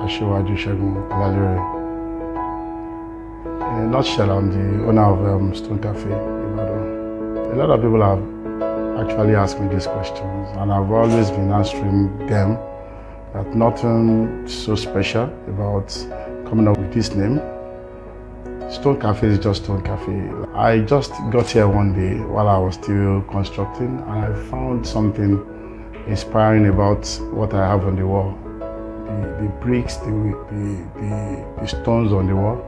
Aṣíwájú Ṣẹ́gun Ọlálérè. In a nutshell, I'm the owner of StoneCafè Ibadan. A lot of people have actually asked me these questions, and I've always been answering them that nothing so special about coming up with this name. StoneCafè is just StoneCafè. I just got here one day while I was still constructing, and I found something inspiring about what I have on the wall. The bricks, the stones on the wall.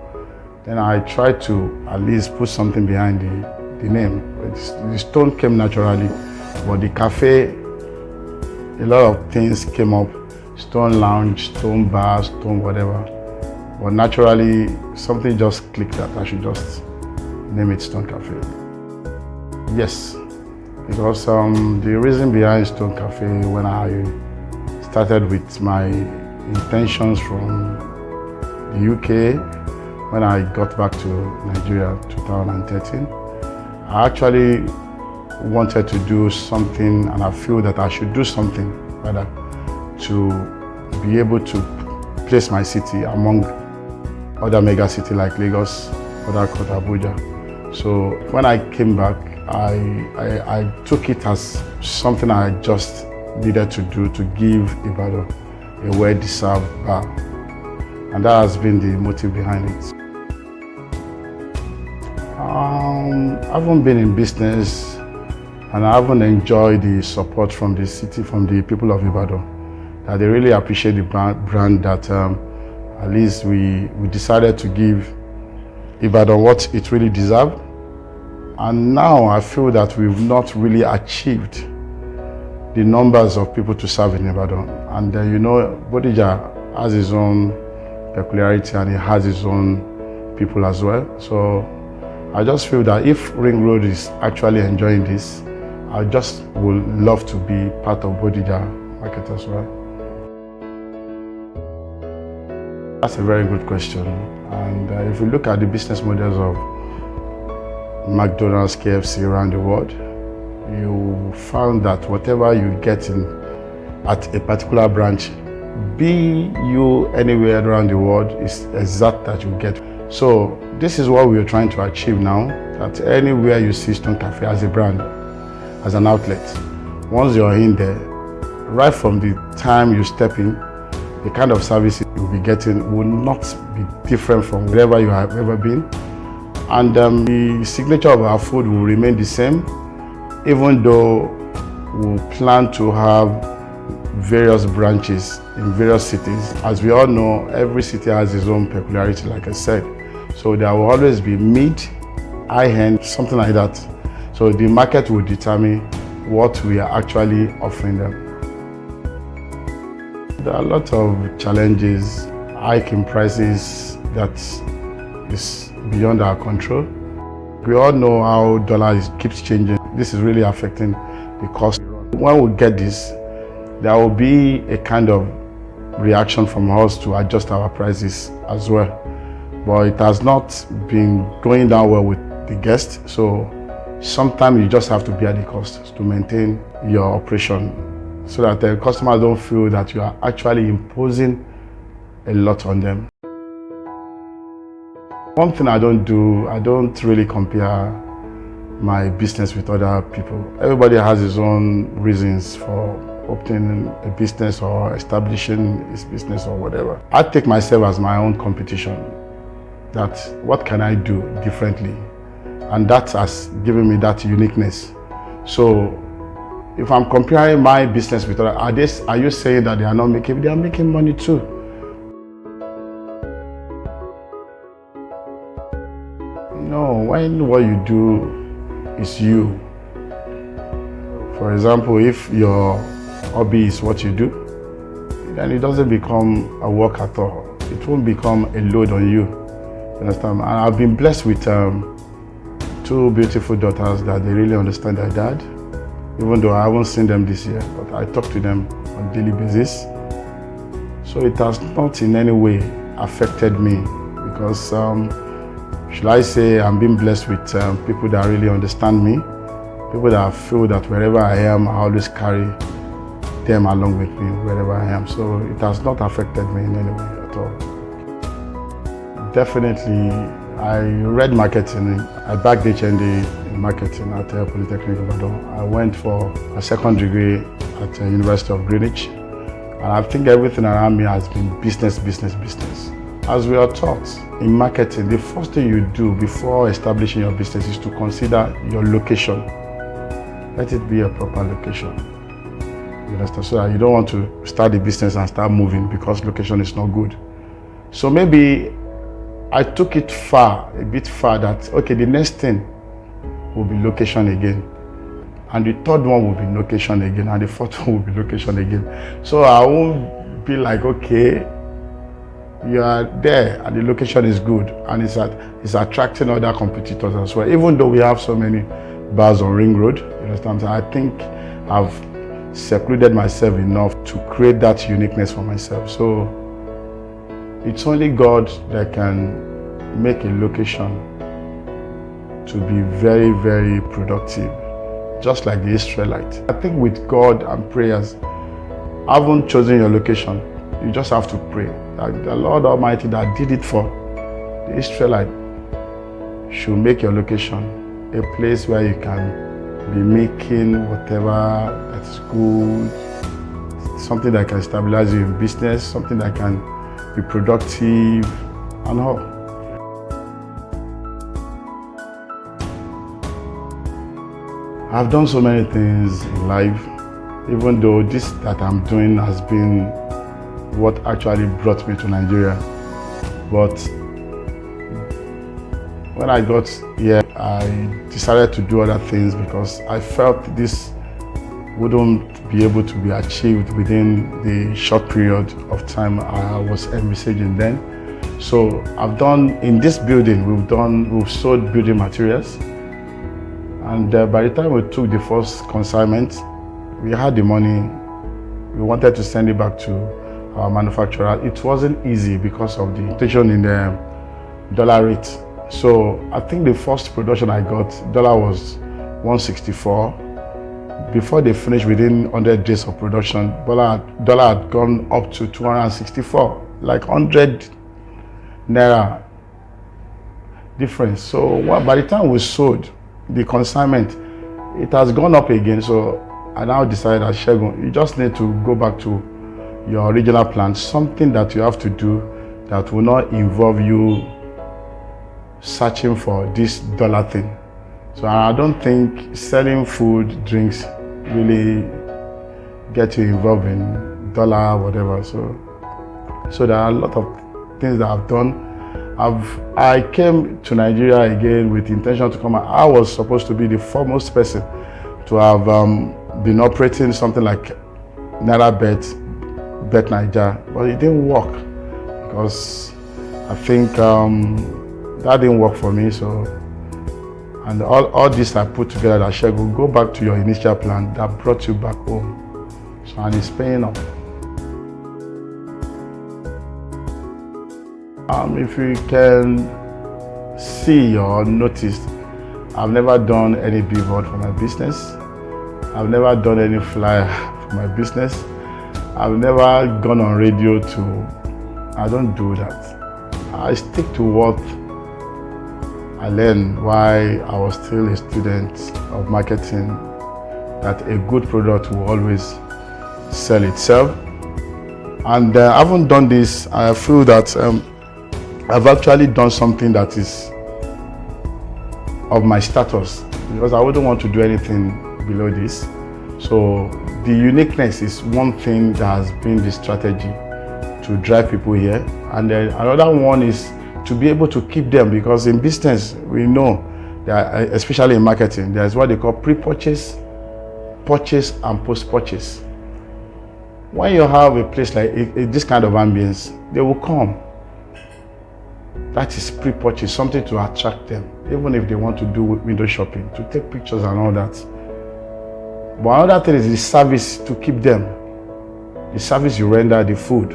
Then I tried to at least put something behind the name. The stone came naturally, but the cafe, a lot of things came up. Stone lounge, stone bar, stone whatever. But naturally, something just clicked that I should just name it StoneCafè. Yes, because the reason behind StoneCafè, when I started with my intentions from the UK, when I got back to Nigeria 2013, I actually wanted to do something, and I feel that I should do something rather to be able to place my city among other mega cities like Lagos, other Abuja. So when I came back, I took it as something I just needed to do to give Ibadan a well-deserved bar. And that has been the motive behind it. I haven't been in business, and I haven't enjoyed the support from the city, from the people of Ibadan, that they really appreciate the brand that at least we decided to give Ibadan what it really deserved. And now I feel that we've not really achieved the numbers of people to serve in Ibadan. And you know, Bodija has its own peculiarity, and it has its own people as well. So I just feel that if Ring Road is actually enjoying this, I just would love to be part of Bodija market as well. That's a very good question. And if you look at the business models of McDonald's, KFC around the world, you found that whatever you get in at a particular branch, be you anywhere around the world, is exact that you get. So this is what we are trying to achieve now, that anywhere you see StoneCafè as a brand, as an outlet, once you're in there, right from the time you step in, the kind of service you'll be getting will not be different from wherever you have ever been. And the signature of our food will remain the same, even though we plan to have various branches in various cities. As we all know, every city has its own peculiarity, like I said. So there will always be mid, high-end, something like that. So the market will determine what we are actually offering them. There are a lot of challenges, hiking prices that is beyond our control. We all know how dollar keeps changing. This is really affecting the cost. When we get this, there will be a kind of reaction from us to adjust our prices as well. But it has not been going down well with the guests. So sometimes you just have to bear the cost to maintain your operation, so that the customers don't feel that you are actually imposing a lot on them. One thing I don't do, I don't really compare my business with other people. Everybody has his own reasons for opening a business or establishing his business or whatever. I take myself as my own competition, that what can I do differently? And that has given me that uniqueness. So if I'm comparing my business with others, are you saying that they are not making? They are making money too. No, when what you do is you. For example, if your hobby is what you do, then it doesn't become a work at all. It won't become a load on you. You understand? And I've been blessed with two beautiful daughters that they really understand their dad. Even though I haven't seen them this year, but I talk to them on a daily basis. So it has not in any way affected me, because should I say, I'm being blessed with people that really understand me, people that feel that wherever I am, I always carry them along with me wherever I am. So it has not affected me in any way at all. Definitely, I read marketing. I backed HND in marketing at Polytechnic of Ibadan. I went for a second degree at the University of Greenwich. And I think everything around me has been business, business, business. As we are taught in marketing, the first thing you do before establishing your business is to consider your location. Let it be a proper location. You understand? So that you don't want to start the business and start moving because location is not good. So maybe I took it a bit far that, okay, the next thing will be location again. And the third one will be location again. And the fourth one will be location again. So I won't be like, okay, you are there and the location is good and it's attracting other competitors as well. Even though we have so many bars on Ring Road, you understand? I think I've secluded myself enough to create that uniqueness for myself. So it's only God that can make a location to be very, very productive, just like the Israelites. I think with God and prayers, I haven't chosen your location. You just have to pray. Like the Lord Almighty that did it for the Israelites should make your location a place where you can be making whatever that's good, something that can stabilize you in business, something that can be productive and all. I've done so many things in life, even though this that I'm doing has been what actually brought me to Nigeria. But when I got here, I decided to do other things because I felt this wouldn't be able to be achieved within the short period of time I was envisaging then. So I've done, in this building, we've sold building materials. And by the time we took the first consignment, we had the money. We wanted to send it back to our manufacturer. It wasn't easy because of the inflation in the dollar rate. So I think the first production I got, dollar was 164. Before they finished within 100 days of production, dollar had gone up to 264, like 100 naira difference. So by the time we sold the consignment, it has gone up again. So I now decided that, Shegun, you just need to go back to your original plan, something that you have to do that will not involve you searching for this dollar thing. So I don't think selling food, drinks really get you involved in dollar, whatever. So there are a lot of things that I've done. I came to Nigeria again with the intention to come. I was supposed to be the foremost person to have been operating something like NairaBet Niger, but it didn't work because I think that didn't work for me. So, and all this I put together, that Shegun, go back to your initial plan that brought you back home. So, and it's paying off. If you can see or notice, I've never done any billboard for my business. I've never done any flyer for my business. I've never gone on radio I don't do that. I stick to what I learned while I was still a student of marketing, that a good product will always sell itself. And I haven't done this. I feel that I've actually done something that is of my status, because I wouldn't want to do anything below this. So the uniqueness is one thing that has been the strategy to drive people here. And then another one is to be able to keep them, because in business, we know that, especially in marketing, there's what they call pre-purchase, purchase, and post-purchase. When you have a place like this kind of ambience, they will come. That is pre-purchase, something to attract them, even if they want to do window shopping, to take pictures and all that. But another thing is the service to keep them. The service you render, the food,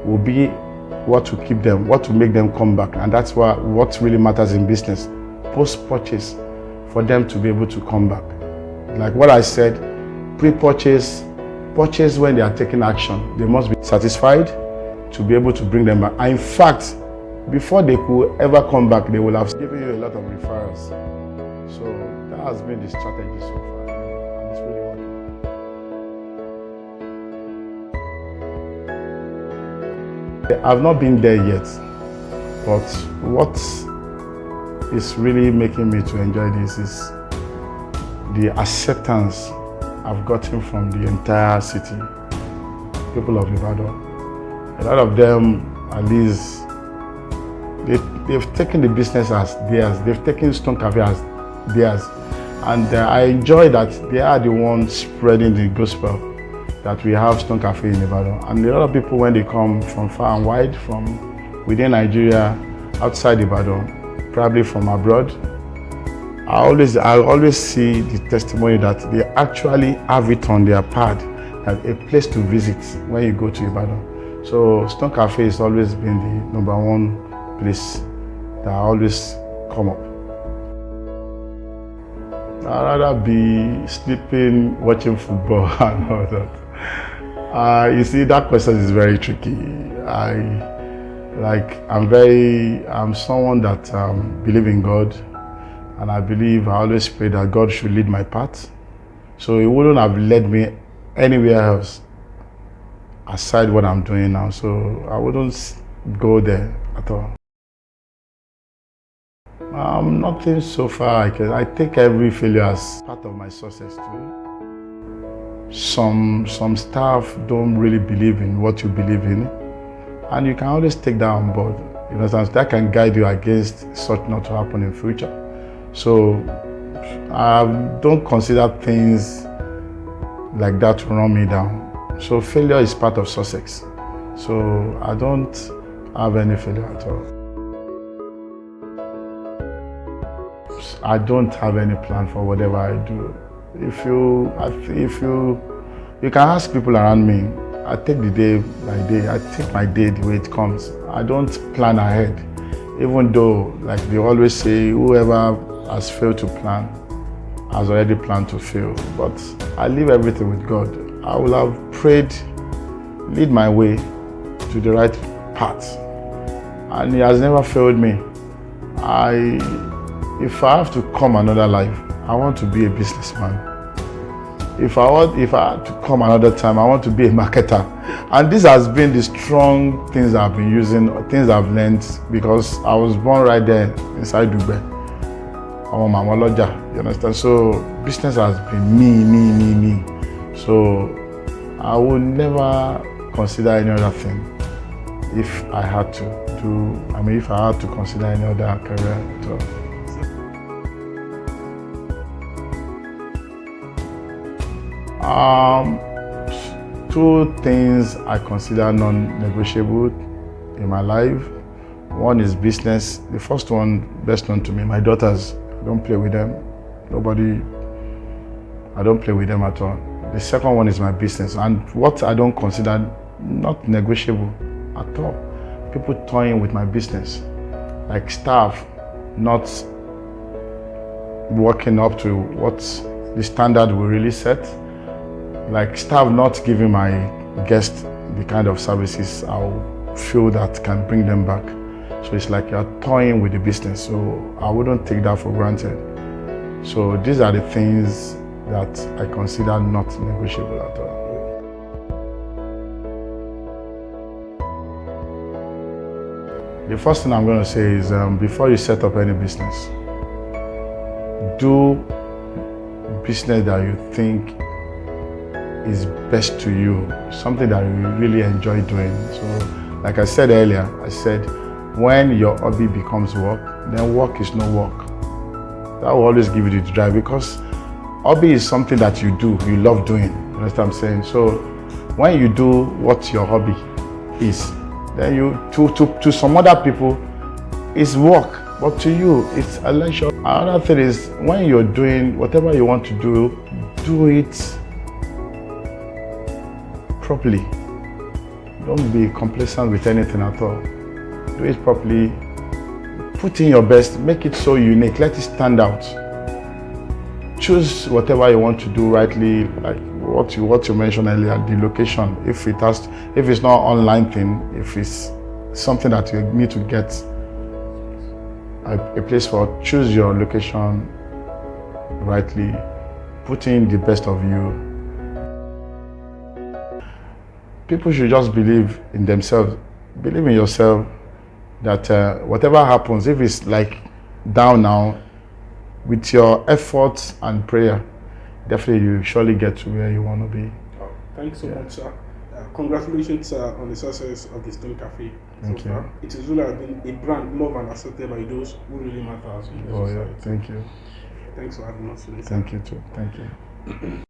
will be what to keep them, what to make them come back. And that's what really matters in business. Post-purchase, for them to be able to come back. Like what I said, pre-purchase, purchase when they are taking action. They must be satisfied to be able to bring them back. And in fact, before they could ever come back, they will have given you a lot of referrals. So that has been the strategy so far, and it's really working. I've not been there yet, but what is really making me to enjoy this is the acceptance I've gotten from the entire city, people of Ibadan. A lot of them, at least, they've taken the business as theirs. They've taken StoneCafé as theirs. And I enjoy that they are the ones spreading the gospel that we have StoneCafé in Ibadan. And a lot of people, when they come from far and wide, from within Nigeria, outside Ibadan, probably from abroad, I always see the testimony that they actually have it on their pad as a place to visit when you go to Ibadan. So StoneCafé has always been the #1 place that I always come up. I'd rather be sleeping, watching football and all that. You see, that question is very tricky. I'm someone that believes in God, and I always pray that God should lead my path. So He wouldn't have led me anywhere else aside what I'm doing now. So I wouldn't go there at all. Nothing so far. I take every failure as part of my success too. Some staff don't really believe in what you believe in, and you can always take that on board. You know, that can guide you against such not to happen in future. So I don't consider things like that to run me down. So failure is part of success. So I don't have any failure at all. I don't have any plan for whatever I do. If you can ask people around me, I take the day by day. I take my day the way it comes. I don't plan ahead, even though, like they always say, whoever has failed to plan has already planned to fail. But I leave everything with God. I will have prayed, lead my way to the right path, and He has never failed me. If I have to come another life, I want to be a businessman. If I had to come another time, I want to be a marketer. And this has been the strong things I've been using, things I've learned, because I was born right there inside Dubai. I'm a mama lodger, you understand? So business has been me. So I would never consider any other thing if I had to consider any other career at all. Two things I consider non-negotiable in my life. One is business. The first one, best known to me, my daughters. I don't play with them. I don't play with them at all. The second one is my business. And what I don't consider not negotiable at all, people toying with my business. Like staff not working up to what the standard we really set. Like staff not giving my guests the kind of services I feel that can bring them back. So it's like you're toying with the business. So I wouldn't take that for granted. So these are the things that I consider not negotiable at all. The first thing I'm going to say is before you set up any business, do business that you think is best to you, something that you really enjoy doing. So like I said earlier, when your hobby becomes work, then work is no work. That will always give you the drive, because hobby is something that you do, you love doing. You understand what I'm saying? So when you do what your hobby is, then to some other people it's work, but to you it's a leisure. Another thing is, when you're doing whatever you want to do it properly. Don't be complacent with anything at all. Do it properly. Put in your best. Make it so unique. Let it stand out. Choose whatever you want to do rightly. Like what you mentioned earlier, the location. If it's not online thing, if it's something that you need to get a place for, choose your location rightly, put in the best of you. People should just believe in themselves, believe in yourself, that whatever happens, if it's like down now, with your efforts and prayer, definitely you surely get to where you want to be. Oh, thanks so much, sir. Congratulations on the success of the StoneCafé. Thank you. It has really been a brand loved and accepted by those who really matter in the society. Yeah, thank you. Thanks for having us today. Thank you too. Thank you.